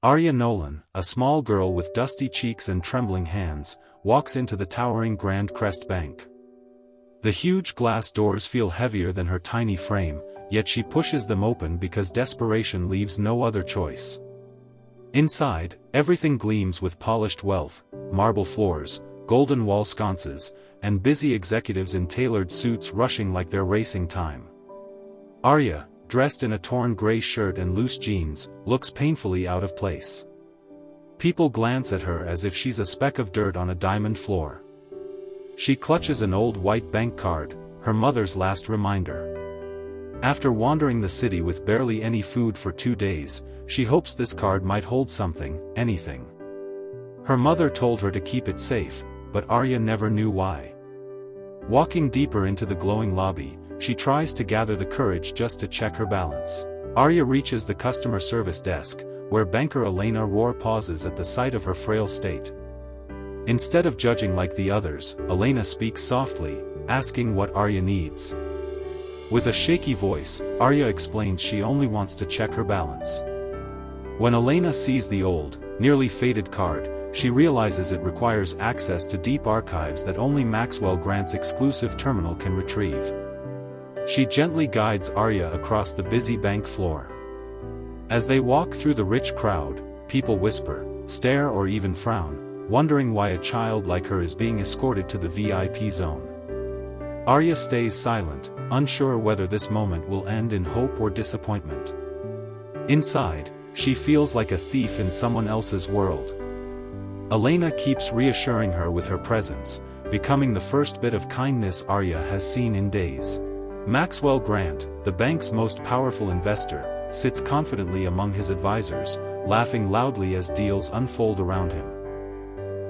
Arya Nolan, a small girl with dusty cheeks and trembling hands, walks into the towering Grand Crest Bank. The huge glass doors feel heavier than her tiny frame, yet she pushes them open because desperation leaves no other choice. Inside, everything gleams with polished wealth, marble floors, golden wall sconces, and busy executives in tailored suits rushing like they're racing time. Arya, dressed in a torn gray shirt and loose jeans, looks painfully out of place. People glance at her as if she's a speck of dirt on a diamond floor. She clutches an old white bank card, her mother's last reminder. After wandering the city with barely any food for 2 days, she hopes this card might hold something, anything. Her mother told her to keep it safe, but Arya never knew why. Walking deeper into the glowing lobby, she tries to gather the courage just to check her balance. Arya reaches the customer service desk, where banker Elena Roar pauses at the sight of her frail state. Instead of judging like the others, Elena speaks softly, asking what Arya needs. With a shaky voice, Arya explains she only wants to check her balance. When Elena sees the old, nearly faded card, she realizes it requires access to deep archives that only Maxwell Grant's exclusive terminal can retrieve. She gently guides Arya across the busy bank floor. As they walk through the rich crowd, people whisper, stare or even frown, wondering why a child like her is being escorted to the VIP zone. Arya stays silent, unsure whether this moment will end in hope or disappointment. Inside, she feels like a thief in someone else's world. Elena keeps reassuring her with her presence, becoming the first bit of kindness Arya has seen in days. Maxwell Grant, the bank's most powerful investor, sits confidently among his advisors, laughing loudly as deals unfold around him.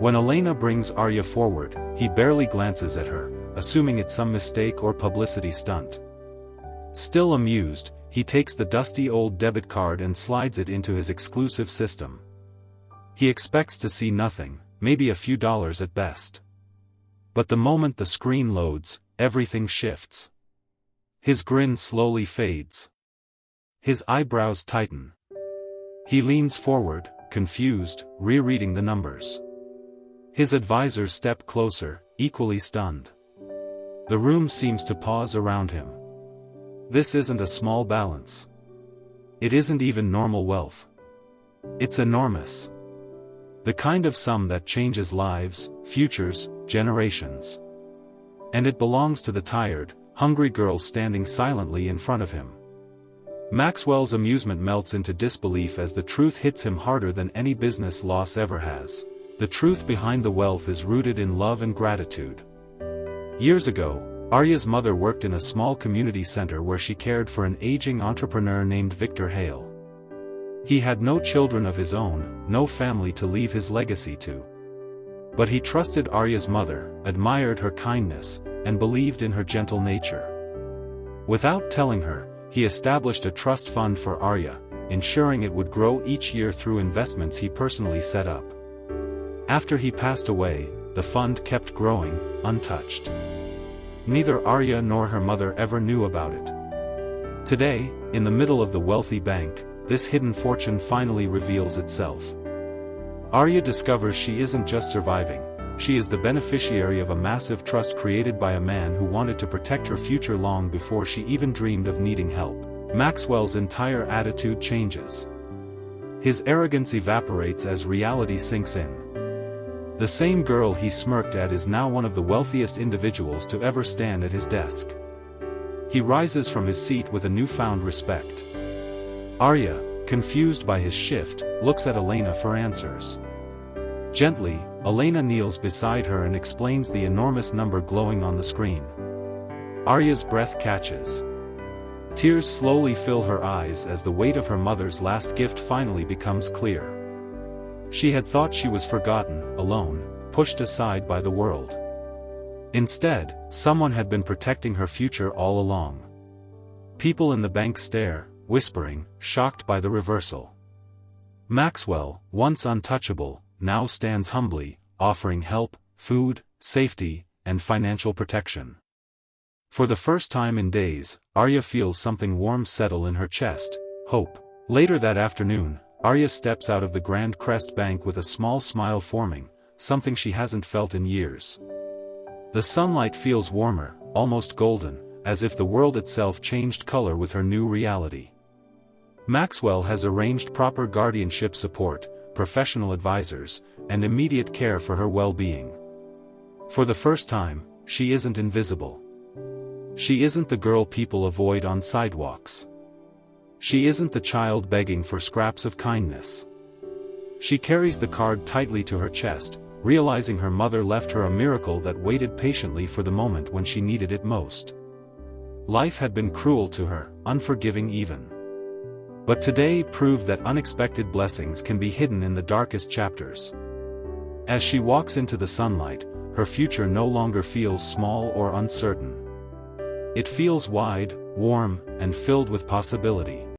When Elena brings Arya forward, he barely glances at her, assuming it's some mistake or publicity stunt. Still amused, he takes the dusty old debit card and slides it into his exclusive system. He expects to see nothing, maybe a few dollars at best. But the moment the screen loads, everything shifts. His grin slowly fades. His eyebrows tighten. He leans forward, confused, rereading the numbers. His advisors step closer, equally stunned. The room seems to pause around him. This isn't a small balance. It isn't even normal wealth. It's enormous. The kind of sum that changes lives, futures, generations. And it belongs to the tired, hungry girl standing silently in front of him. Maxwell's amusement melts into disbelief as the truth hits him harder than any business loss ever has. The truth behind the wealth is rooted in love and gratitude. Years ago, Arya's mother worked in a small community center where she cared for an aging entrepreneur named Victor Hale. He had no children of his own, no family to leave his legacy to. But he trusted Arya's mother, admired her kindness, and believed in her gentle nature. Without telling her, he established a trust fund for Arya, ensuring it would grow each year through investments he personally set up. After he passed away, the fund kept growing, untouched. Neither Arya nor her mother ever knew about it. Today, in the middle of the wealthy bank, this hidden fortune finally reveals itself. Arya discovers she isn't just surviving, she is the beneficiary of a massive trust created by a man who wanted to protect her future long before she even dreamed of needing help. Maxwell's entire attitude changes. His arrogance evaporates as reality sinks in. The same girl he smirked at is now one of the wealthiest individuals to ever stand at his desk. He rises from his seat with a newfound respect. Arya, confused by his shift, looks at Elena for answers. Gently, Elena kneels beside her and explains the enormous number glowing on the screen. Arya's breath catches. Tears slowly fill her eyes as the weight of her mother's last gift finally becomes clear. She had thought she was forgotten, alone, pushed aside by the world. Instead, someone had been protecting her future all along. People in the bank stare, whispering, shocked by the reversal. Maxwell, once untouchable, now stands humbly, offering help, food, safety, and financial protection. For the first time in days, Arya feels something warm settle in her chest, hope. Later that afternoon, Arya steps out of the Grand Crest Bank with a small smile forming, something she hasn't felt in years. The sunlight feels warmer, almost golden, as if the world itself changed color with her new reality. Maxwell has arranged proper guardianship support, professional advisors, and immediate care for her well-being. For the first time, she isn't invisible. She isn't the girl people avoid on sidewalks. She isn't the child begging for scraps of kindness. She carries the card tightly to her chest, realizing her mother left her a miracle that waited patiently for the moment when she needed it most. Life had been cruel to her, unforgiving even. But today proved that unexpected blessings can be hidden in the darkest chapters. As she walks into the sunlight, her future no longer feels small or uncertain. It feels wide, warm, and filled with possibility.